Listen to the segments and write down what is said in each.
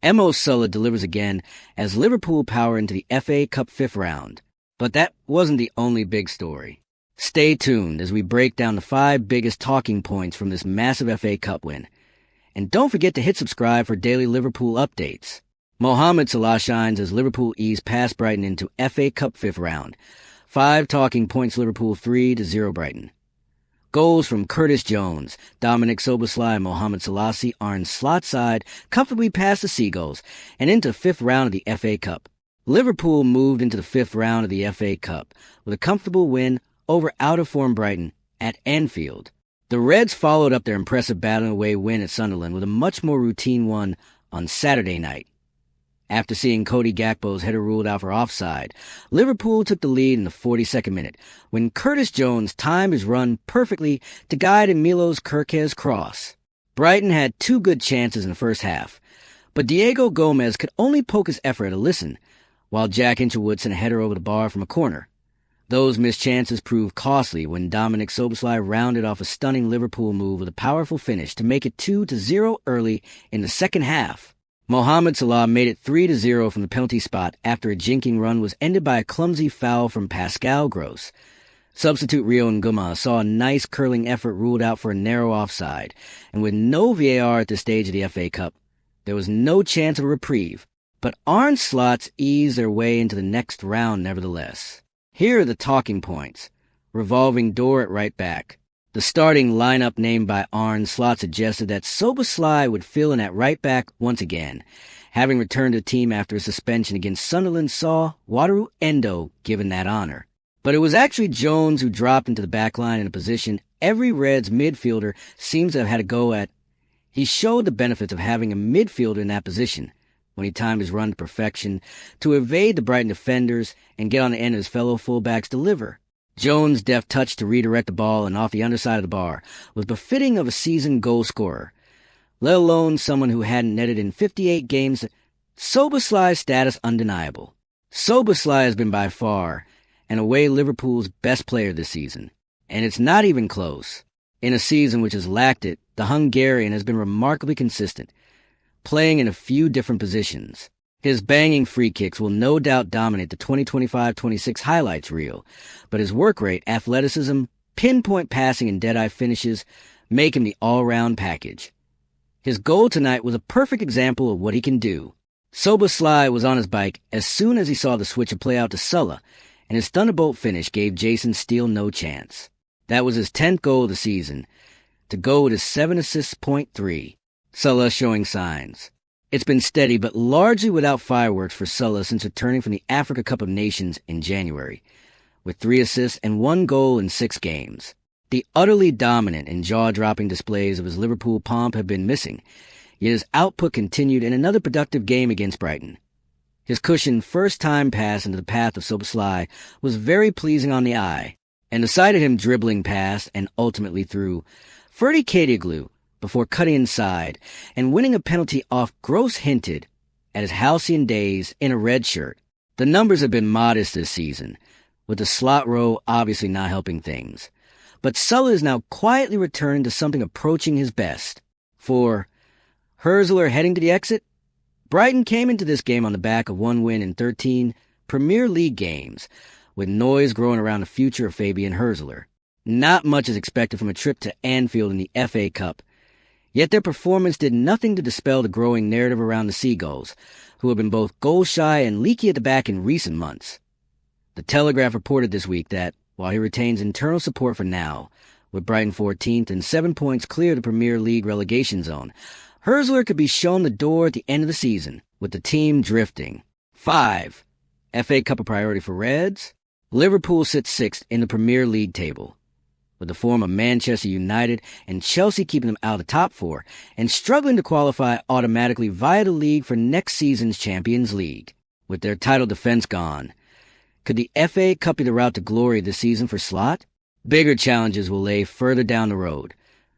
Salah delivers again as Liverpool power into the FA Cup fifth round. But that wasn't the only big story. Stay tuned as we break down the 5 biggest talking points from this massive FA Cup win. And don't forget to hit subscribe for daily Liverpool updates. Mohamed Salah shines as Liverpool ease past Brighton into FA Cup fifth round. 5 talking points Liverpool 3-0 Brighton. Goals from Curtis Jones, Dominik Szoboszlai, and Mohamed Salah Arne slot side comfortably past the Seagulls and into fifth round of the FA Cup. Liverpool moved into the fifth round of the FA Cup with a comfortable win over out-of-form Brighton at Anfield. The Reds followed up their impressive battle-away win at Sunderland with a much more routine one on Saturday night. After seeing Cody Gakpo's header ruled out for offside, Liverpool took the lead in the 42nd minute when Curtis Jones timed his run perfectly to guide Milos Kerkez's cross. Brighton had 2 good chances in the first half, but Diego Gomez could only poke his effort at a listen, while Jack Hinchwood sent a header over the bar from a corner. Those missed chances proved costly when Dominik Szoboszlai rounded off a stunning Liverpool move with a powerful finish to make it 2-0 early in the second half. Mohamed Salah made it 3-0 from the penalty spot after a jinking run was ended by a clumsy foul from Pascal Gross. Substitute Rio Nguma saw a nice curling effort ruled out for a narrow offside, and with no VAR at this stage of the FA Cup, there was no chance of a reprieve. But Arne slots eased their way into the next round nevertheless. Here are the talking points. Revolving door at right back. The starting lineup named by Arne Slot suggested that Szoboszlai would fill in at right back once again. Having returned to the team after a suspension against Sunderland saw Wataru Endo given that honor. But it was actually Jones who dropped into the back line in a position every Reds midfielder seems to have had a go at. He showed the benefits of having a midfielder in that position when he timed his run to perfection to evade the Brighton defenders and get on the end of his fellow fullbacks' deliver. Jones' deft touch to redirect the ball and off the underside of the bar was befitting of a seasoned goal scorer, let alone someone who hadn't netted in 58 games. Szoboszlai's status undeniable. Szoboszlai has been by far and away Liverpool's best player this season, and it's not even close. In a season which has lacked it, the Hungarian has been remarkably consistent, playing in a few different positions. His banging free kicks will no doubt dominate the 2025-26 highlights reel, but his work rate, athleticism, pinpoint passing, and dead-eye finishes make him the all-round package. His goal tonight was a perfect example of what he can do. Szoboszlai was on his bike as soon as he saw the switch of play out to Salah, and his thunderbolt finish gave Jason Steele no chance. That was his 10th goal of the season, to go with his 7 assists, .3. Salah showing signs. It's been steady but largely without fireworks for Salah since returning from the Africa Cup of Nations in January, with 3 assists and 1 goal in 6 games. The utterly dominant and jaw-dropping displays of his Liverpool pomp have been missing, yet his output continued in another productive game against Brighton. His cushioned first-time pass into the path of Szoboszlai was very pleasing on the eye, and the sight of him dribbling past and ultimately through Ferdy Kadioglu before cutting inside and winning a penalty off Gross hinted at his halcyon days in a red shirt. The numbers have been modest this season, with the slot row obviously not helping things. But Salah is now quietly returning to something approaching his best. For Herzler heading to the exit? Brighton came into this game on the back of 1 win in 13 Premier League games, with noise growing around the future of Fabian Herzler. Not much is expected from a trip to Anfield in the FA Cup, yet their performance did nothing to dispel the growing narrative around the Seagulls, who have been both goal-shy and leaky at the back in recent months. The Telegraph reported this week that, while he retains internal support for now, with Brighton 14th and 7 points clear of the Premier League relegation zone, Herzler could be shown the door at the end of the season, with the team drifting. 5. FA Cup a priority for Reds? Liverpool sits 6th in the Premier League table, with the form of Manchester United and Chelsea keeping them out of the top 4 and struggling to qualify automatically via the league for next season's Champions League. With their title defense gone, could the FA Cup be the route to glory this season for Slot? Bigger challenges will lay further down the road,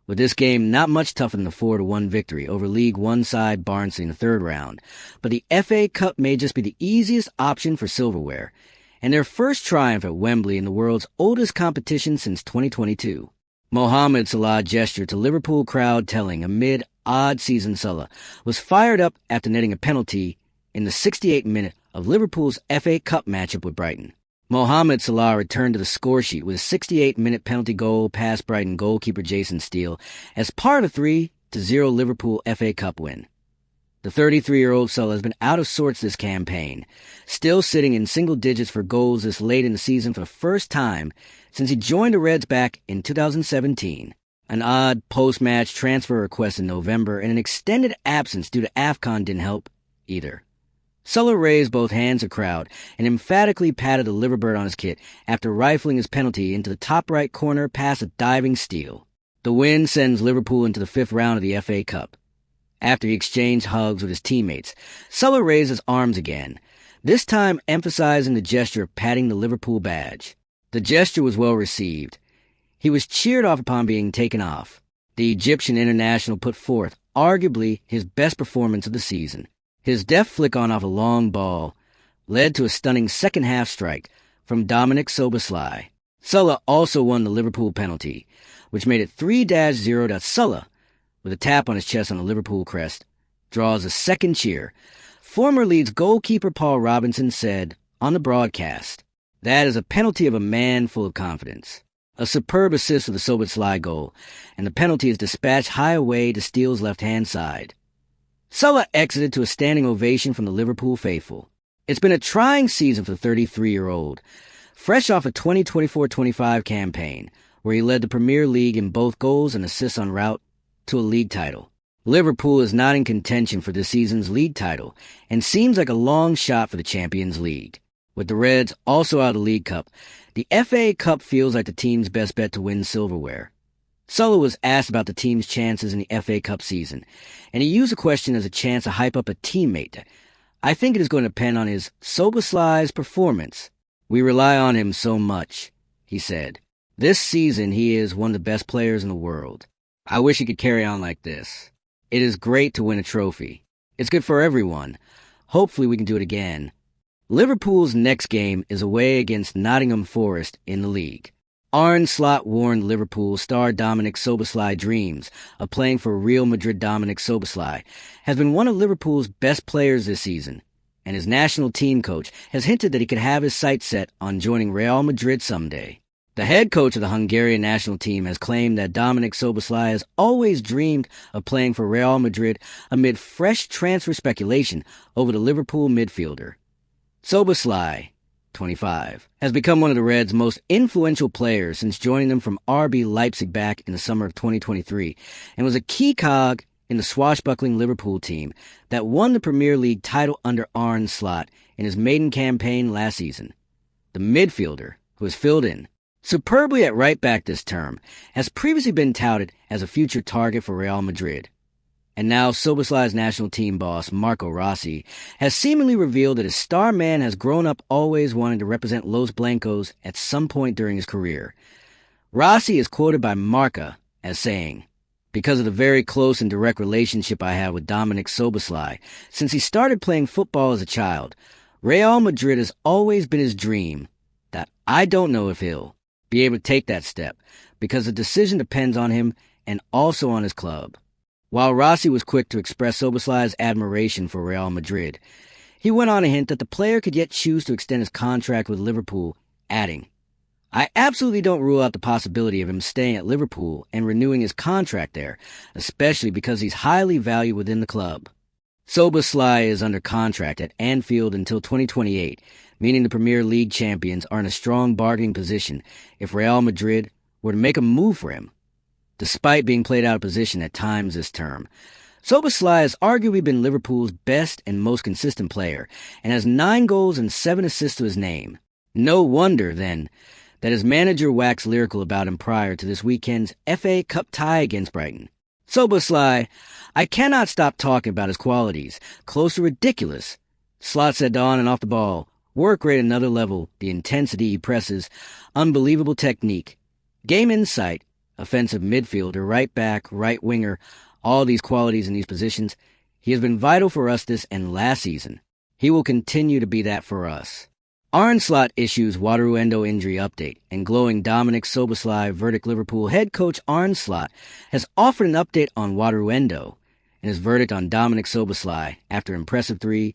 with this game not much tougher than the 4-1 victory over League One side Barnsley in the 3rd round, but the FA Cup may just be the easiest option for silverware, and their first triumph at Wembley in the world's oldest competition since 2022. Mohamed Salah gestured to Liverpool crowd telling amid odd season Salah was fired up after netting a penalty in the 68th minute of Liverpool's FA Cup matchup with Brighton. Mohamed Salah returned to the scoresheet with a 68-minute penalty goal past Brighton goalkeeper Jason Steele as part of a 3-0 Liverpool FA Cup win. The 33-year-old Salah has been out of sorts this campaign, still sitting in single digits for goals this late in the season for the first time since he joined the Reds back in 2017. An odd post-match transfer request in November and an extended absence due to AFCON didn't help either. Salah raised both hands to the crowd and emphatically patted the liverbird on his kit after rifling his penalty into the top right corner past a diving Steele. The win sends Liverpool into the 5th round of the FA Cup. After he exchanged hugs with his teammates, Salah raised his arms again, this time emphasizing the gesture of patting the Liverpool badge. The gesture was well received. He was cheered off upon being taken off. The Egyptian international put forth arguably his best performance of the season. His deft flick on off a long ball led to a stunning second-half strike from Dominik Szoboszlai. Salah also won the Liverpool penalty, which made it 3-0. Salah, with a tap on his chest on the Liverpool crest, draws a second cheer. Former Leeds goalkeeper Paul Robinson said on the broadcast, "That is a penalty of a man full of confidence." A superb assist for the Szoboszlai goal, and the penalty is dispatched high away to Steele's left-hand side. Salah exited to a standing ovation from the Liverpool faithful. It's been a trying season for the 33-year-old, fresh off a 2024-25 campaign, where he led the Premier League in both goals and assists en route to a league title. Liverpool is not in contention for this season's league title and seems like a long shot for the Champions League. With the Reds also out of the League Cup, the FA Cup feels like the team's best bet to win silverware. Salah was asked about the team's chances in the FA Cup season, and he used the question as a chance to hype up a teammate. "I think it is going to depend on his Szoboszlai's performance. We rely on him so much," he said. "This season he is one of the best players in the world. I wish he could carry on like this. It is great to win a trophy. It's good for everyone. Hopefully we can do it again." Liverpool's next game is away against Nottingham Forest in the league. Arne warned Liverpool star Dominik Szoboszlai dreams of playing for Real Madrid. Dominik Szoboszlai has been one of Liverpool's best players this season, and his national team coach has hinted that he could have his sights set on joining Real Madrid someday. The head coach of the Hungarian national team has claimed that Dominik Szoboszlai has always dreamed of playing for Real Madrid amid fresh transfer speculation over the Liverpool midfielder. Szoboszlai, 25, has become one of the Reds' most influential players since joining them from RB Leipzig back in the summer of 2023 and was a key cog in the swashbuckling Liverpool team that won the Premier League title under Arne in his maiden campaign last season. The midfielder, who has filled in superbly at right back this term, has previously been touted as a future target for Real Madrid. And now Szoboszlai's national team boss, Marco Rossi, has seemingly revealed that his star man has grown up always wanting to represent Los Blancos at some point during his career. Rossi is quoted by Marca as saying, "Because of the very close and direct relationship I have with Dominik Szoboszlai, since he started playing football as a child, Real Madrid has always been his dream. That I don't know if he'll be able to take that step, because the decision depends on him and also on his club." While Rossi was quick to express Szoboszlai's admiration for Real Madrid, he went on to hint that the player could yet choose to extend his contract with Liverpool, adding, "I absolutely don't rule out the possibility of him staying at Liverpool and renewing his contract there, especially because he's highly valued within the club." Szoboszlai is under contract at Anfield until 2028, meaning the Premier League champions are in a strong bargaining position if Real Madrid were to make a move for him. Despite being played out of position at times this term, Szoboszlai has arguably been Liverpool's best and most consistent player and has 9 goals and 7 assists to his name. No wonder, then, that his manager waxed lyrical about him prior to this weekend's FA Cup tie against Brighton. "Szoboszlai, I cannot stop talking about his qualities. Close to ridiculous. Slot said on and off the ball. Work rate another level. The intensity he presses. Unbelievable technique. Game insight. Offensive midfielder, right back, right winger, all these qualities in these positions. He has been vital for us this and last season. He will continue to be that for us." Arne issues Wataru Endo injury update, and glowing Dominik Szoboszlai verdict Liverpool head coach Arne has offered an update on Wataru Endo, and his verdict on Dominik Szoboszlai after impressive 3-0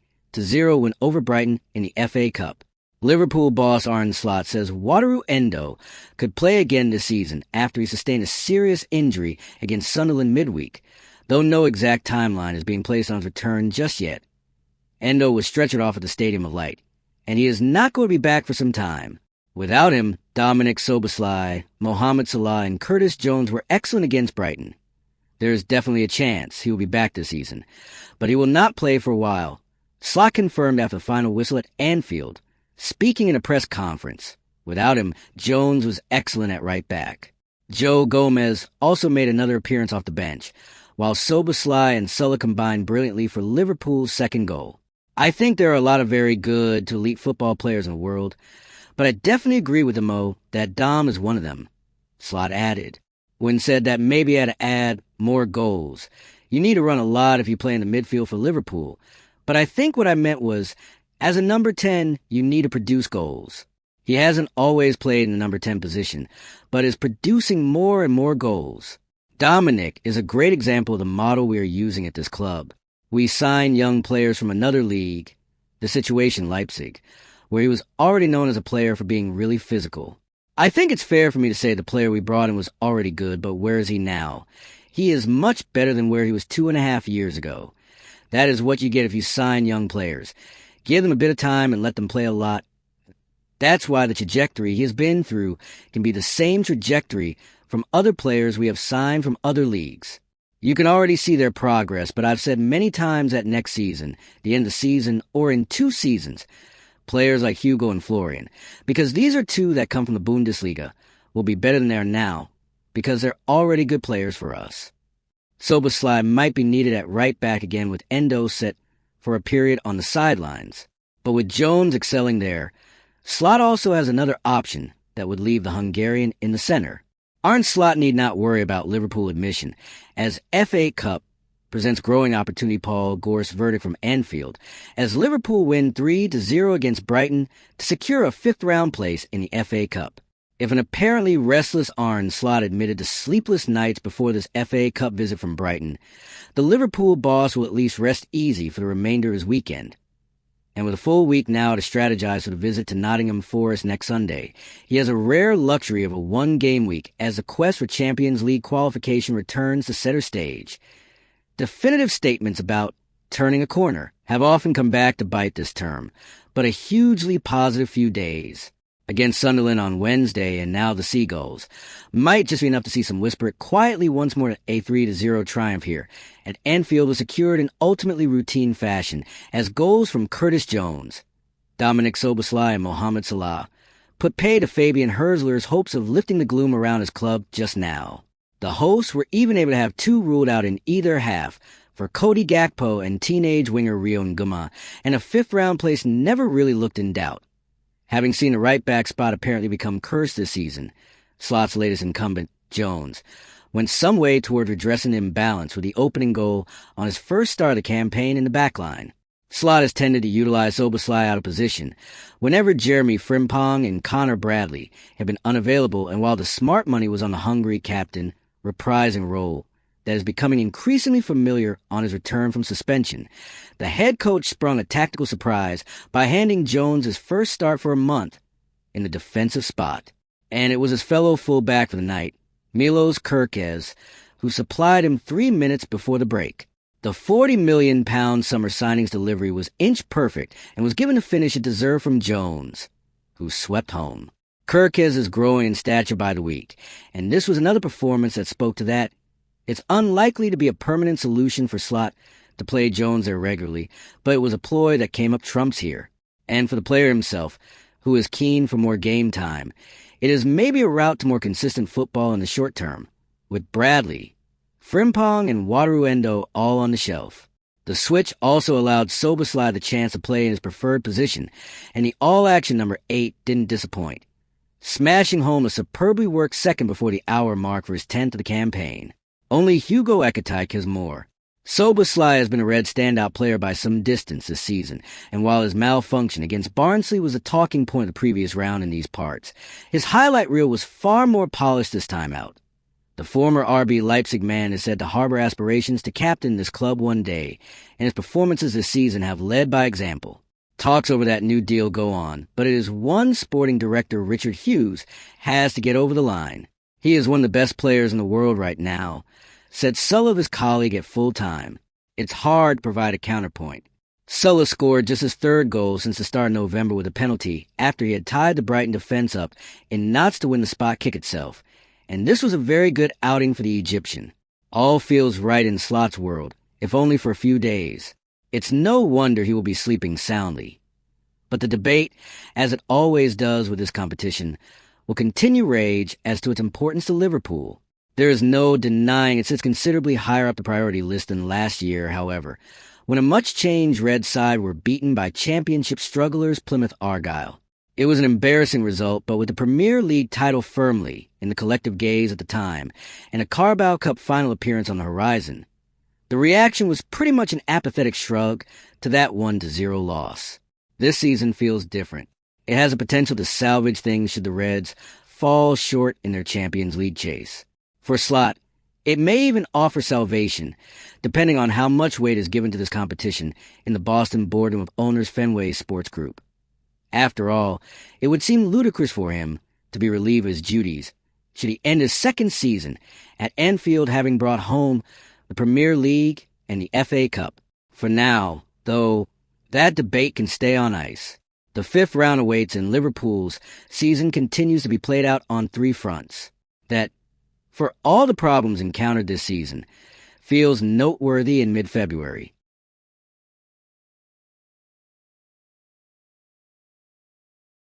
win over Brighton in the FA Cup. Liverpool boss Arne says Wataru Endo could play again this season after he sustained a serious injury against Sunderland midweek, though no exact timeline is being placed on his return just yet. Endo was stretchered off at the Stadium of Light, and he is not going to be back for some time. Without him, Dominik Szoboszlai, Mohamed Salah, and Curtis Jones were excellent against Brighton. There is definitely a chance he will be back this season, but he will not play for a while. Slot confirmed after the final whistle at Anfield, speaking in a press conference. Without him, Jones was excellent at right back. Joe Gomez also made another appearance off the bench, while Szoboszlai and Salah combined brilliantly for Liverpool's second goal. I think there are a lot of very good to elite football players in the world, but I definitely agree with Mo that Dom is one of them. Slot added, when said that maybe he had to add more goals. You need to run a lot if you play in the midfield for Liverpool, but I think what I meant was, as a number 10, you need to produce goals. He hasn't always played in the number 10 position, but is producing more and more goals. Dominik is a great example of the model we are using at this club. We sign young players from another league, the situation Leipzig, where he was already known as a player for being really physical. I think it's fair for me to say the player we brought in was already good, but where is he now? He is much better than where he was 2.5 years ago. That is what you get if you sign young players. Give them a bit of time and let them play a lot. That's why the trajectory he has been through can be the same trajectory from other players we have signed from other leagues. You can already see their progress, but I've said many times that next season, the end of the season, or in 2 seasons, players like Hugo and Florian, because these are 2 that come from the Bundesliga, will be better than they are now, because they're already good players for us. Szoboszlai might be needed at right back again with Endo set for a period on the sidelines. But with Jones excelling there, Slot also has another option that would leave the Hungarian in the center. Arne Slot need not worry about Liverpool admission, as FA Cup presents growing opportunity. Paul Gorst's verdict from Anfield, as Liverpool win 3-0 against Brighton to secure a 5th-round place in the FA Cup. If an apparently restless Arne Slot admitted to sleepless nights before this FA Cup visit from Brighton, the Liverpool boss will at least rest easy for the remainder of his weekend. And with a full week now to strategize for the visit to Nottingham Forest next Sunday, he has a rare luxury of a 1-game week as the quest for Champions League qualification returns to center stage. Definitive statements about turning a corner have often come back to bite this term, but a hugely positive few days against Sunderland on Wednesday and now the Seagulls might just be enough to see some whisper it quietly once more. A 3-0 triumph here at Anfield was secured in ultimately routine fashion as goals from Curtis Jones, Dominik Szoboszlai, and Mohamed Salah put pay to Fabian Herzler's hopes of lifting the gloom around his club just now. The hosts were even able to have 2 ruled out in either half for Cody Gakpo and teenage winger Rio Nguma, and a 5th-round place never really looked in doubt. Having seen the right-back spot apparently become cursed this season, Slot's latest incumbent, Jones, went some way toward redressing the imbalance with the opening goal on his first start of the campaign in the backline. Slot has tended to utilize Szoboszlai out of position whenever Jeremy Frimpong and Connor Bradley have been unavailable, and while the smart money was on the Hungary captain reprising role that is becoming increasingly familiar on his return from suspension, the head coach sprung a tactical surprise by handing Jones his first start for a month in the defensive spot. And it was his fellow fullback for the night, Milos Kerkez, who supplied him 3 minutes before the break. The £40 million summer signings delivery was inch perfect and was given the finish it deserved from Jones, who swept home. Kerkez is growing in stature by the week, and this was another performance that spoke to that. It's unlikely to be a permanent solution for Slot to play Jones there regularly, but it was a ploy that came up trumps here. And for the player himself, who is keen for more game time, it is maybe a route to more consistent football in the short term, with Bradley, Frimpong, and Wataru Endo all on the shelf. The switch also allowed Szoboszlai the chance to play in his preferred position, and the all-action number 8 didn't disappoint, smashing home a superbly worked second before the hour mark for his 10th of the campaign. Only Hugo Ekitike has more. Szoboszlai has been a Red standout player by some distance this season, and while his malfunction against Barnsley was a talking point of the previous round in these parts, his highlight reel was far more polished this time out. The former RB Leipzig man is said to harbor aspirations to captain this club one day, and his performances this season have led by example. Talks over that new deal go on, but it is one sporting director, Richard Hughes, has to get over the line. He is one of the best players in the world right now, said Salah, his colleague at full time. It's hard to provide a counterpoint. Salah scored just his third goal since the start of November with a penalty after he had tied the Brighton defense up in knots to win the spot kick itself. And this was a very good outing for the Egyptian. All feels right in Slot's world, if only for a few days. It's no wonder he will be sleeping soundly. But the debate, as it always does with this competition, will continue rage as to its importance to Liverpool. There is no denying it sits considerably higher up the priority list than last year, however, when a much-changed Red side were beaten by championship strugglers Plymouth Argyle. It was an embarrassing result, but with the Premier League title firmly in the collective gaze at the time, and a Carabao Cup final appearance on the horizon, the reaction was pretty much an apathetic shrug to that 1-0 loss. This season feels different. It has the potential to salvage things should the Reds fall short in their Champions League chase. For Slot, it may even offer salvation, depending on how much weight is given to this competition in the Boston boardroom of owners Fenway Sports Group. After all, it would seem ludicrous for him to be relieved of his duties should he end his second season at Anfield having brought home the Premier League and the FA Cup. For now, though, that debate can stay on ice. The fifth round awaits, and Liverpool's season continues to be played out on three fronts. That, for all the problems encountered this season, feels noteworthy in mid-February.